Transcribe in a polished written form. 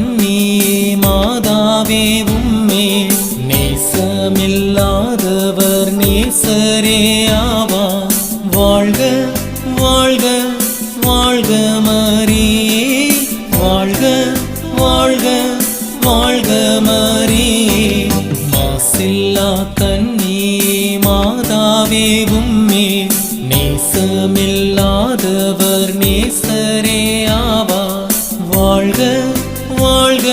கன்னியே மாதாவே உம்மே நேசமில்லாதவர் நேசரே ஆவா வாழ்க வாழ்க வாழ்க மரியே வாழ்க வாழ்க வாழ்க மரியே மாசில்லா கன்னியே மாதாவே உம்மே நேசமில்லாதவர் நேசரே ஆவா வாழ்க வாழ்க